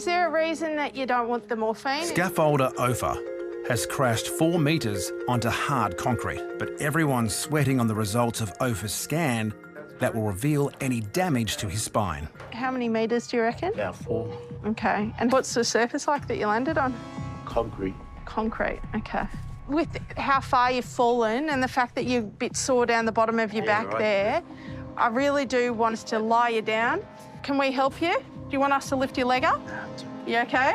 Is there a reason that you don't want the morphine? Scaffolder Ofer has crashed 4 metres onto hard concrete, but everyone's sweating on the results of Ofer's scan that will reveal any damage to his spine. How many metres do you reckon? About 4. Okay. And what's the surface like that you landed on? Concrete. Concrete, okay. With how far you've fallen and the fact that you're a bit sore down the bottom of your back there, I really do want us to lie you down. Can we help you? Do you want us to lift your leg up? You okay?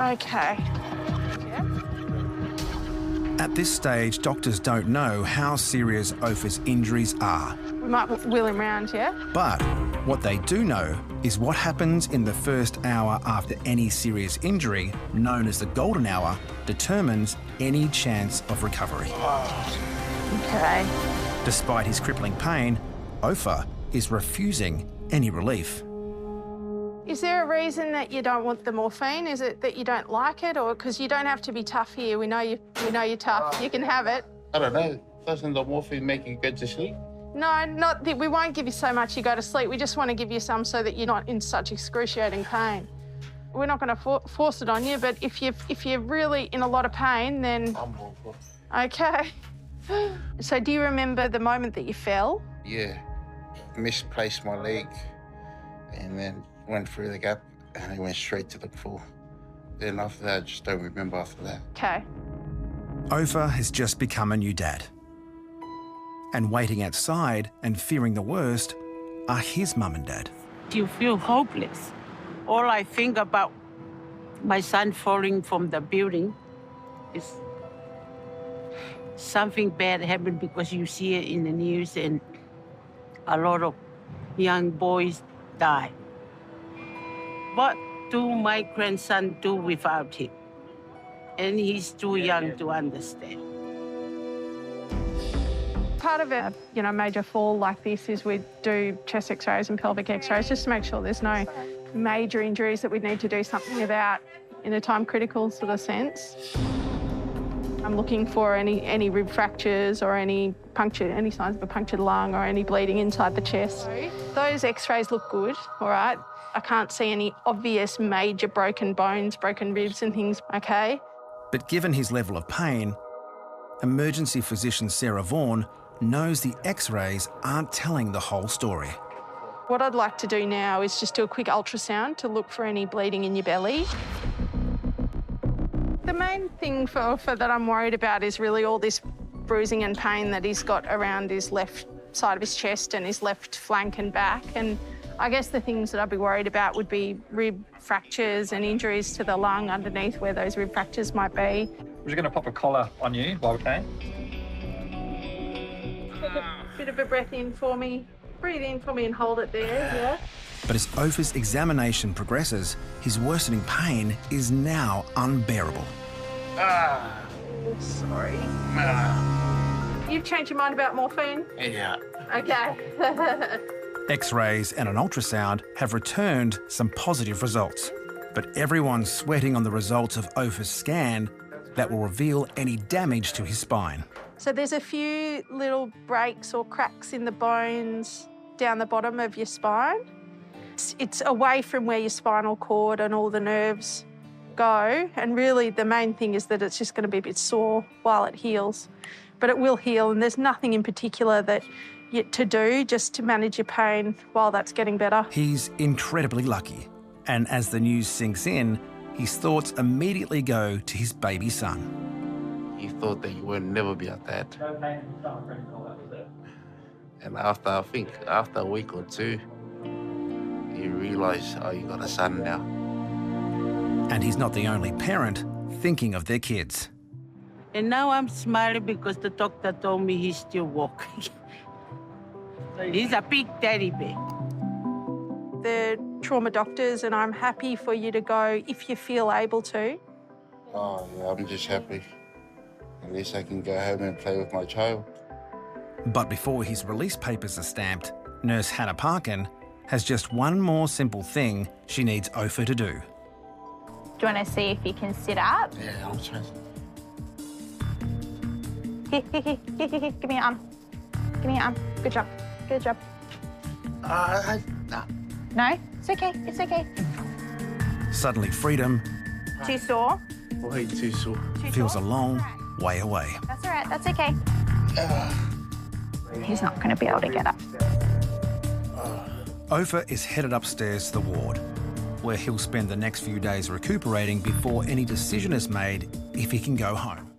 Okay. At this stage, doctors don't know how serious Ofer's injuries are. We might wheel him round, yeah? But what they do know is what happens in the first hour after any serious injury, known as the golden hour, determines any chance of recovery. Okay. Despite his crippling pain, Ofer is refusing any relief. Is there a reason that you don't want the morphine? Is it that you don't like it, or because you don't have to be tough here? We know you're tough. You can have it. I don't know. Doesn't the morphine make you go to sleep? No, not that. We won't give you so much you go to sleep. We just want to give you some so that you're not in such excruciating pain. We're not going to force it on you, but if you're really in a lot of pain, then okay. So do you remember the moment that you fell? Yeah. Misplaced my leg and then went through the gap and I went straight to the floor. Then after that, I just don't remember after that. Okay. Ofer has just become a new dad. And waiting outside and fearing the worst are his mum and dad. You feel hopeless. All I think about my son falling from the building is something bad happened, because you see it in the news and a lot of young boys die. What do my grandson do without him? And he's too young to understand. Part of a major fall like this is we do chest x-rays and pelvic x-rays just to make sure there's no major injuries that we need to do something about in a time critical sort of sense. I'm looking for any rib fractures or any signs of a punctured lung or any bleeding inside the chest. Those x-rays look good, all right? I can't see any obvious major broken bones, broken ribs and things, okay? But given his level of pain, emergency physician Sarah Vaughan knows the x-rays aren't telling the whole story. What I'd like to do now is just do a quick ultrasound to look for any bleeding in your belly. The main thing for that I'm worried about is really all this bruising and pain that he's got around his left side of his chest and his left flank and back. And I guess the things that I'd be worried about would be rib fractures and injuries to the lung underneath where those rib fractures might be. We're just going to pop a collar on you while we can. Take a bit of a breath in for me. Breathe in for me and hold it there, yeah? But as Ofer's examination progresses, his worsening pain is now unbearable. Sorry. You've changed your mind about morphine? Yeah. Okay. X-rays and an ultrasound have returned some positive results, but everyone's sweating on the results of Ofer's scan that will reveal any damage to his spine. So there's a few little breaks or cracks in the bones down the bottom of your spine. It's away from where your spinal cord and all the nerves go, and really the main thing is that it's just going to be a bit sore while it heals. But it will heal, and there's nothing in particular that to do just to manage your pain while that's getting better. He's incredibly lucky, and as the news sinks in, his thoughts immediately go to his baby son. You thought that you would never be a dad. And after a week or two, you realise, oh, you got a son now. And he's not the only parent thinking of their kids. And now I'm smiling because the doctor told me he's still walking. He's a big teddy bear. The trauma doctors, and I'm happy for you to go if you feel able to. Oh, yeah, I'm just happy. At least I can go home and play with my child. But before his release papers are stamped, Nurse Hannah Parkin has just one more simple thing she needs Ofer to do. Do you want to see if you can sit up? Yeah, I'm trying. Here. Give me your arm. Give me your arm. Good job. No. No? It's okay. It's okay. Suddenly freedom Too sore? Way too sore. feels a long way away. That's all right. That's okay. He's not going to be able to get up. Ofer is headed upstairs to the ward, where he'll spend the next few days recuperating before any decision is made if he can go home.